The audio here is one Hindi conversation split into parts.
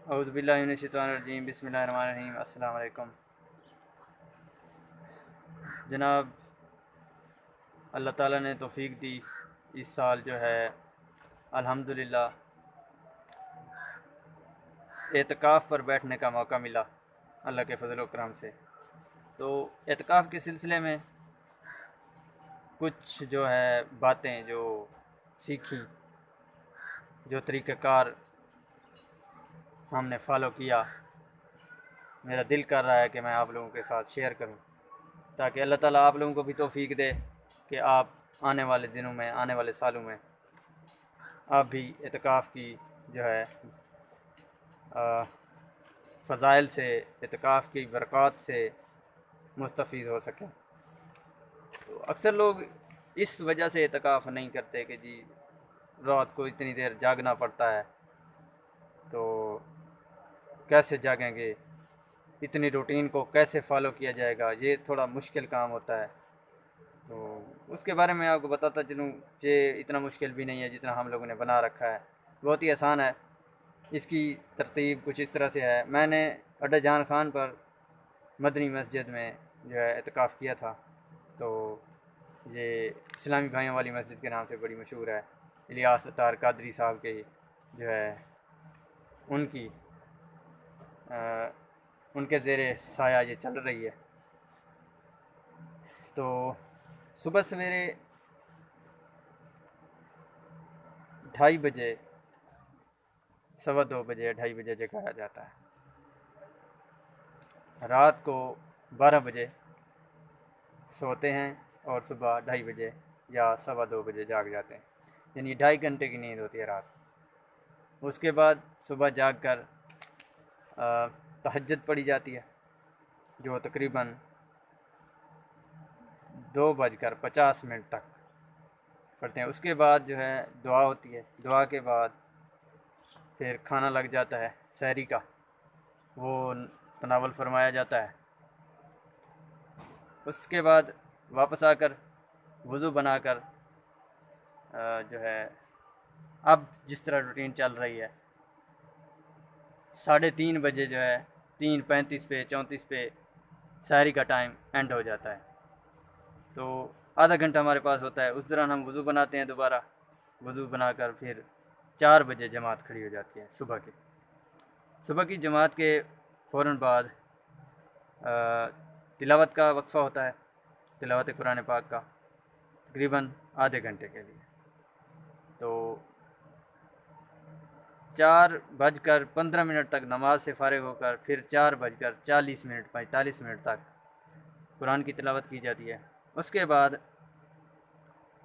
औज़ुबिल्लाहिमिनश्शैतानिर्रजीम बिस्मिल्लाहिर्रहमानिर्रहीम। अस्सलाम वालेकुम जनाब। अल्लाह ताला ने तौफ़ीक दी, इस साल जो है अल्हम्दुलिल्लाह एतकाफ़ पर बैठने का मौका मिला अल्लाह के फ़ज़ल व करम से। तो एतकाफ़ के सिलसिले में कुछ जो है बातें जो सीखी, जो तरीक़ाकार हमने फ़ॉलो किया, मेरा दिल कर रहा है कि मैं आप लोगों के साथ शेयर करूं, ताकि अल्लाह ताला आप लोगों को भी तौफ़ीक दे कि आप आने वाले दिनों में, आने वाले सालों में आप भी एतकाफ़ की जो है फ़ज़ाइल से, एतकाफ़ की बरक़ात से मुस्तफ़ीद हो सकें। तो अक्सर लोग इस वजह से एतकाफ़ नहीं करते कि जी रात को इतनी देर जागना पड़ता है, तो कैसे जागेंगे, इतनी रूटीन को कैसे फ़ॉलो किया जाएगा, ये थोड़ा मुश्किल काम होता है। तो उसके बारे में आपको बताता चलूँ, ये इतना मुश्किल भी नहीं है जितना हम लोगों ने बना रखा है, बहुत ही आसान है। इसकी तरतीब कुछ इस तरह से है। मैंने अड्डा जान खान पर मदनी मस्जिद में जो है एतकाफ़ किया था। तो ये इस्लामी भाइयों वाली मस्जिद के नाम से बड़ी मशहूर है। इलियास अत्तार कादरी साहब के जो है उनकी उनके ज़ेरे साया ये चल रही है। तो सुबह सवेरे 2:30 बजे, 2:15 बजे, 2:30 बजे जगाया जाता है। रात को 12 बजे सोते हैं और सुबह 2:30 बजे या 2:15 बजे जाग जाते हैं, यानी 2.5 घंटे की नींद होती है रात। उसके बाद सुबह जाग कर तहज्जुद पढ़ी जाती है, जो तकरीबन 2:50 तक पढ़ते हैं। उसके बाद जो है दुआ होती है। दुआ के बाद फिर खाना लग जाता है, सहरी का वो तनावल फरमाया जाता है। उसके बाद वापस आकर वज़ू बनाकर जो है अब जिस तरह रूटीन चल रही है, 3:30 बजे जो है 3:35 पे 34 पे सहरी का टाइम एंड हो जाता है। तो आधा घंटा हमारे पास होता है। उस दौरान हम वज़ू बनाते हैं दोबारा। वज़ू बनाकर फिर 4 बजे जमात खड़ी हो जाती है सुबह की। सुबह की जमात के फ़ौरन बाद तिलावत का वक्फ़ा होता है, तिलावत कुरान पाक का, तकरीबन आधे घंटे के लिए। तो 4:15 तक नमाज से फ़ारिग होकर फिर 4:40 45 तक कुरान की तिलावत की जाती है। उसके बाद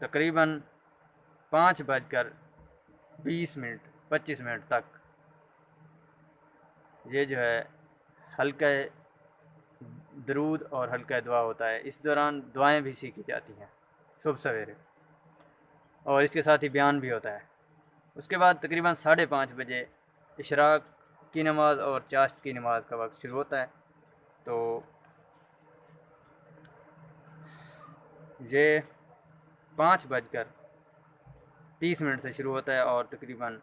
तकरीबन 5:20 तक ये जो है हल्का दरूद और हल्का दुआ होता है। इस दौरान दुआएं भी सीखी जाती हैं सुबह सवेरे, और इसके साथ ही बयान भी होता है। उसके बाद तकरीबन 5:30 बजे इशराक की नमाज़ और चाश्त की नमाज़ का वक्त शुरू होता है। तो ये 5:30 से शुरू होता है और तकरीबन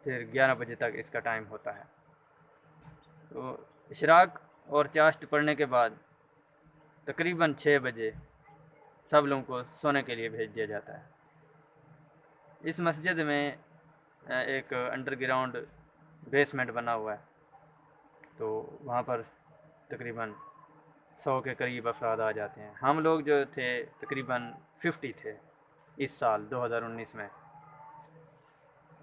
फिर 11 बजे तक इसका टाइम होता है। तो इशराक और चाश्त पढ़ने के बाद तकरीबन 6 बजे सब लोगों को सोने के लिए भेज दिया जाता है। इस मस्जिद में एक अंडरग्राउंड बेसमेंट बना हुआ है, तो वहाँ पर तकरीबन 100 के करीब अफराद आ जाते हैं। हम लोग जो थे तकरीबन 50 थे। इस साल 2019 में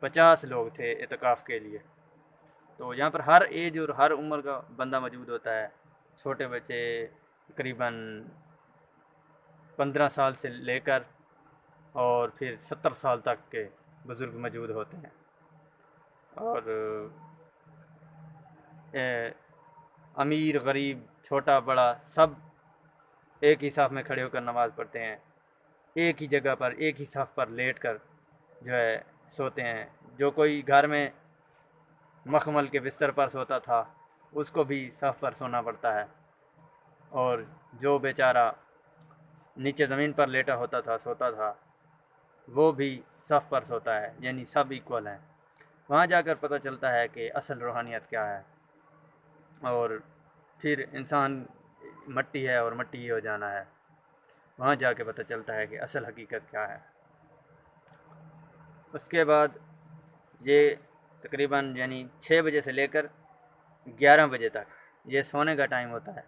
50 लोग थे एतकाफ़ के लिए। तो यहाँ पर हर एज और हर उम्र का बंदा मौजूद होता है। छोटे बच्चे तकरीबन 15 साल से लेकर और फिर 70 साल तक के बुज़ुर्ग मौजूद होते हैं। और अमीर गरीब छोटा बड़ा सब एक ही साफ़ में खड़े होकर नमाज़ पढ़ते हैं। एक ही जगह पर एक ही साफ़ पर लेट कर जो है सोते हैं। जो कोई घर में मखमल के बिस्तर पर सोता था, उसको भी साफ़ पर सोना पड़ता है, और जो बेचारा नीचे ज़मीन पर लेटा होता था, सोता था, वो भी साफ़ पर सोता है, यानी सब इक्वल हैं। वहाँ जाकर पता चलता है कि असल रूहानियत क्या है, और फिर इंसान मट्टी है और मट्टी ही हो जाना है। वहाँ जाके पता चलता है कि असल हकीकत क्या है। उसके बाद ये तकरीबन यानी 6 बजे से लेकर 11 बजे तक ये सोने का टाइम होता है,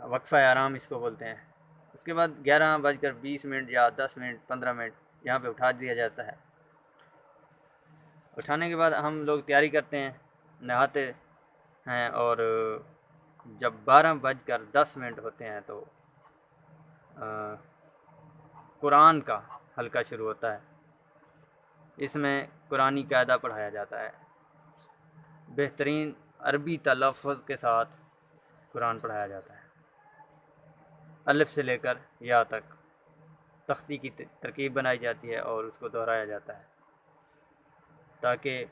वक्फ़ा आराम इसको बोलते हैं। उसके बाद 11:20 या 10 मिनट 15 मिनट यहाँ पे उठा दिया जाता है। उठाने के बाद हम लोग तैयारी करते हैं, नहाते हैं, और जब 12:10 होते हैं तो कुरान का हल्का शुरू होता है। इसमें कुरानी कायदा पढ़ाया जाता है, बेहतरीन अरबी तलफ़्फ़ुज़ के साथ कुरान पढ़ाया जाता है, अलिफ से लेकर या तक तख्ती की तरकीब बनाई जाती है और उसको दोहराया जाता है, ताकि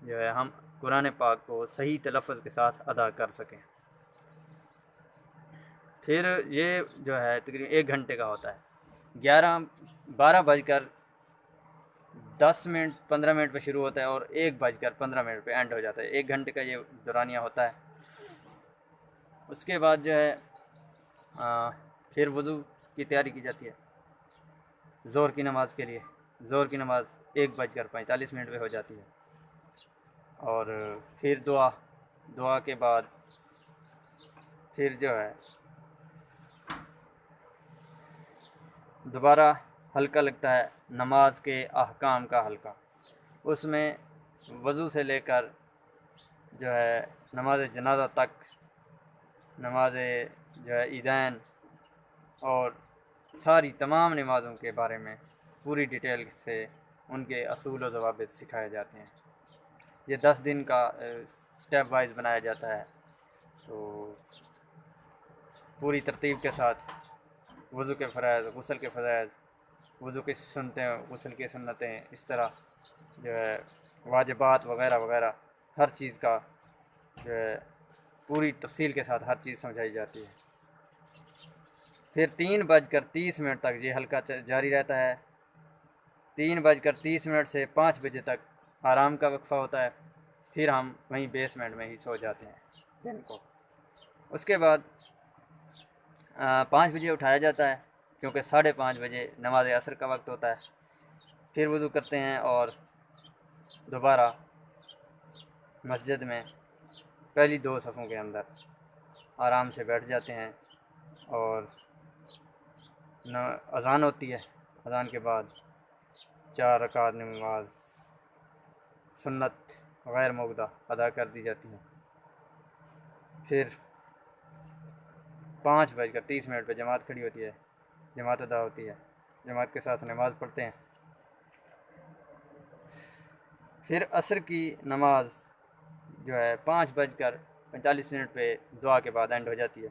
जो है हम कुरान पाक को सही तलफ़्फ़ुज़ के साथ अदा कर सकें। फिर ये जो है तकरीबन 1 घंटे का होता है। 12:15 15 मिनट पे शुरू होता है और 1:15 पे एंड हो जाता है। 1 घंटे का ये दौरानिया होता है। उसके बाद जो है फिर वज़ू की तैयारी की जाती है ज़ोहर की नमाज़ के लिए। ज़ोहर की नमाज़ 1:45 पे हो जाती है, और फिर दुआ के बाद फिर जो है दोबारा हल्का लगता है, नमाज के अहकाम का हल्का। उसमें वज़ू से लेकर जो है नमाज जनाजा तक, नमाज जो है ईदैन और सारी तमाम नमाज़ों के बारे में पूरी डिटेल से उनके असूल और ज़वाबित सिखाए जाते हैं। ये 10 दिन का स्टेप वाइज बनाया जाता है, तो पूरी तरतीब के साथ वज़ू के फ़राइज़, गुस्ल के फ़राइज़, वज़ू की सुन्नतें, गुस्ल की सुन्नतें, इस तरह जो है वाजिबात वग़ैरह वग़ैरह हर चीज़ का जो है पूरी तफसील के साथ हर चीज़ समझाई जाती है। फिर 3:30 तक ये हल्का जारी रहता है। 3:30 से 5 बजे तक आराम का वक्फ़ा होता है। फिर हम वहीं बेसमेंट में ही सो जाते हैं दिन को। उसके बाद 5 बजे उठाया जाता है, क्योंकि 5:30 नमाज असर का वक्त होता है। फिर वज़ू करते हैं और दोबारा मस्जिद में पहली 2 सफ़ों के अंदर आराम से बैठ जाते हैं, और अज़ान होती है। अज़ान के बाद 4 रकात नमाज सुन्नत गैर मुक़द्दा अदा कर दी जाती है। फिर 5:30 पर जमात खड़ी होती है, जमात अदा होती है, जमात के साथ नमाज़ पढ़ते हैं। फिर असर की नमाज जो है 5:45 पे दुआ के बाद एंड हो जाती है।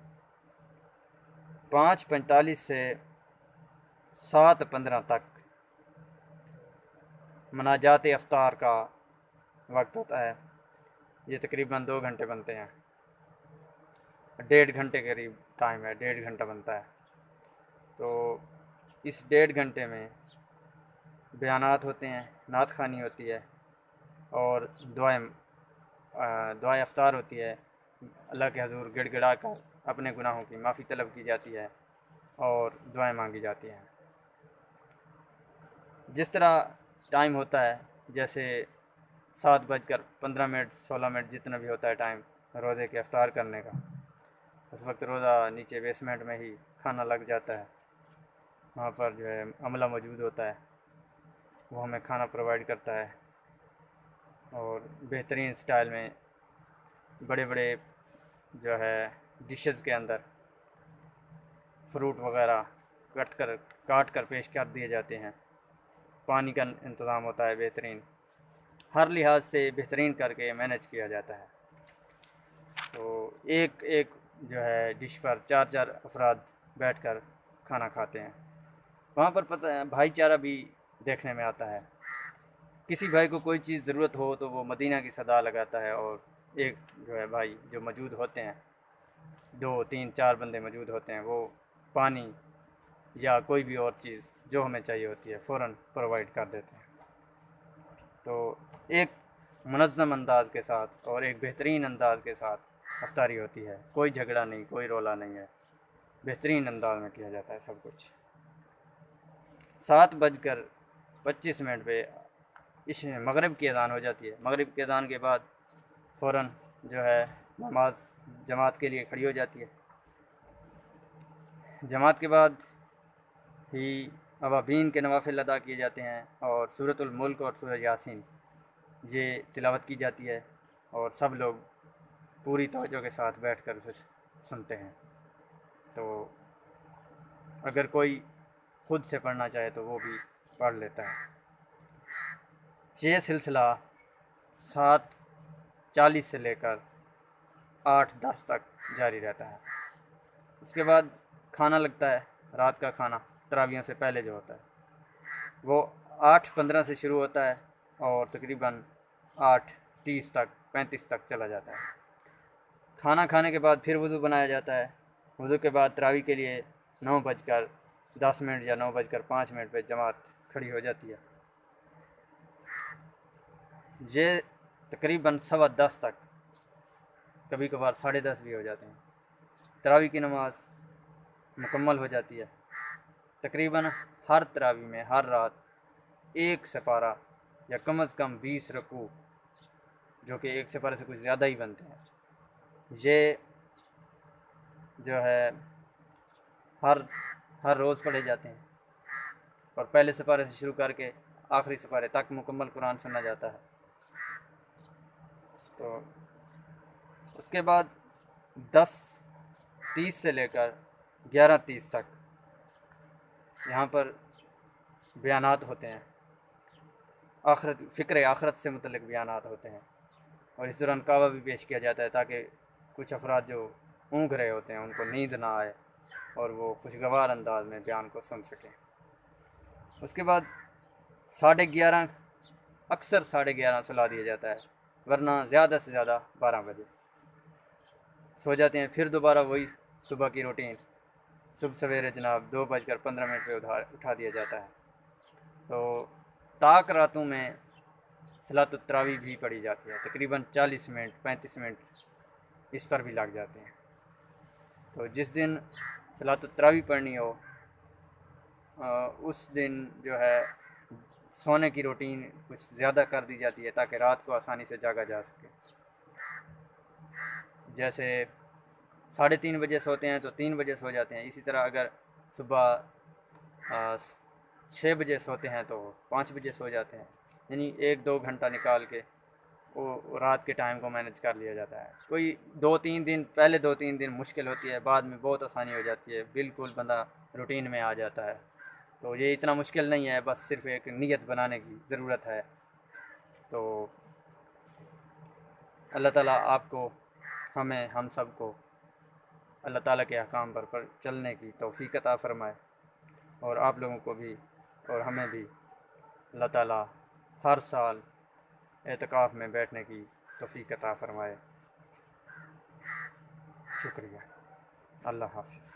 5:45 से 7:15 तक मनाजात अफ्तार का वक्त होता है। ये तकरीबन 2 घंटे बनते हैं, 1.5 घंटे के करीब टाइम है, 1.5 घंटा बनता है। तो इस 1.5 घंटे में बयानात होते हैं, नात ख़ानी होती है, और दुआएं अफ्तार होती है। अल्लाह के हज़ूर गिड़गिड़ा कर अपने गुनाहों की माफ़ी तलब की जाती है और दुआएं मांगी जाती हैं। जिस तरह टाइम होता है, जैसे 7:15 16 जितना भी होता है टाइम रोज़े के अफ्तार करने का, उस वक्त रोज़ा नीचे बेसमेंट में ही खाना लग जाता है। वहाँ पर जो है अमला मौजूद होता है, वो हमें खाना प्रोवाइड करता है, और बेहतरीन स्टाइल में बड़े बड़े जो है डिशेस के अंदर फ्रूट वग़ैरह काट कर पेश कर दिए जाते हैं। पानी का इंतज़ाम होता है बेहतरीन, हर लिहाज से बेहतरीन करके मैनेज किया जाता है। तो एक एक जो है डिश पर 4 अफराद बैठकर खाना खाते हैं। वहाँ पर पता है भाईचारा भी देखने में आता है। किसी भाई को कोई चीज़ ज़रूरत हो तो वो मदीना की सदा लगाता है, और एक जो है भाई जो मौजूद होते हैं, 2 3 4 बंदे मौजूद होते हैं, वो पानी या कोई भी और चीज़ जो हमें चाहिए होती है फ़ौरन प्रोवाइड कर देते हैं। तो एक मुनज़्ज़म अंदाज के साथ और एक बेहतरीन अंदाज के साथ अफ्तारी होती है। कोई झगड़ा नहीं, कोई रोला नहीं है, बेहतरीन अंदाज में किया जाता है सब कुछ। 7:25 पे इस मगरिब की अज़ान हो जाती है। मगरिब की अज़ान के बाद फ़ौरन जो है नमाज जमात के लिए खड़ी हो जाती है। जमात के बाद ही अवाबीन के नवाफिल अदा किए जाते हैं और सूरतुल मुल्क और सूरह यासीन ये तिलावत की जाती है और सब लोग पूरी तवज्जो के साथ बैठ कर उसे सुनते हैं। तो अगर कोई खुद से पढ़ना चाहे तो वो भी पढ़ लेता है। ये सिलसिला 7:40 से लेकर 8:10 तक जारी रहता है। उसके बाद खाना लगता है, रात का खाना तरावियों से पहले जो होता है वो 8:15 से शुरू होता है और तकरीबन 8:30 तक 35 तक चला जाता है। खाना खाने के बाद फिर वज़ू बनाया जाता है। वज़ू के बाद तरावी के लिए 9:10 या 9:05 पे जमात खड़ी हो जाती है। ये तकरीबन 10:15 तक, कभी कभार 10:30 भी हो जाते हैं, तरावी की नमाज मुकम्मल हो जाती है। तकरीबन हर तरावी में हर रात एक सपारा या कम अज़ कम 20 रकू, जो कि एक सपारे से कुछ ज़्यादा ही बनते हैं, ये जो है हर हर रोज़ पढ़े जाते हैं और पहले सपारे से शुरू करके आखिरी सपारे तक मुकम्मल कुरान सुना जाता है। तो उसके बाद 10:30 से लेकर 11:30 तक यहाँ पर बयानात होते हैं, फ़िक्र आखरत से मुतल्लिक़ बयानात होते हैं और इस दौरान कहवा भी पेश किया जाता है ताकि कुछ अफराद जो ऊँघ रहे होते हैं उनको नींद ना आए और वो खुशगवार अंदाज में बयान को सुन सकें। उसके बाद 11:30, अक्सर 11:30 सुला दिया जाता है, वरना ज़्यादा से ज़्यादा 12 बजे सो जाते हैं। फिर दोबारा वही सुबह की रूटीन, सुबह सवेरे जनाब 2:15 पे उठा दिया जाता है। तो ताक रातों में सलातुत तरावी भी पढ़ी जाती है, तकरीबन 40 मिनट 35 मिनट इस पर भी लग जाते हैं। तो जिस दिन सलातुत तरावी पढ़नी हो उस दिन जो है सोने की रूटीन कुछ ज़्यादा कर दी जाती है ताकि रात को आसानी से जागा जा सके। जैसे 3:30 बजे सोते हैं तो 3 बजे सो जाते हैं। इसी तरह अगर सुबह 6 बजे सोते हैं तो 5 बजे सो जाते हैं। यानी 1-2 घंटा निकाल के वो रात के टाइम को मैनेज कर लिया जाता है। कोई 2-3 दिन पहले 2-3 दिन मुश्किल होती है, बाद में बहुत आसानी हो जाती है, बिल्कुल बंदा रूटीन में आ जाता है। तो ये इतना मुश्किल नहीं है, बस सिर्फ एक नीयत बनाने की ज़रूरत है। तो अल्लाह ताला आपको, हमें, हम सब को अल्लाह ताला के अहकाम पर चलने की तौफ़ीक़ अता फ़रमाए और आप लोगों को भी और हमें भी अल्लाह ताला हर साल एतकाफ़ में बैठने की तौफ़ीक़ अता फ़रमाए। शुक्रिया। अल्लाह हाफ़िज़।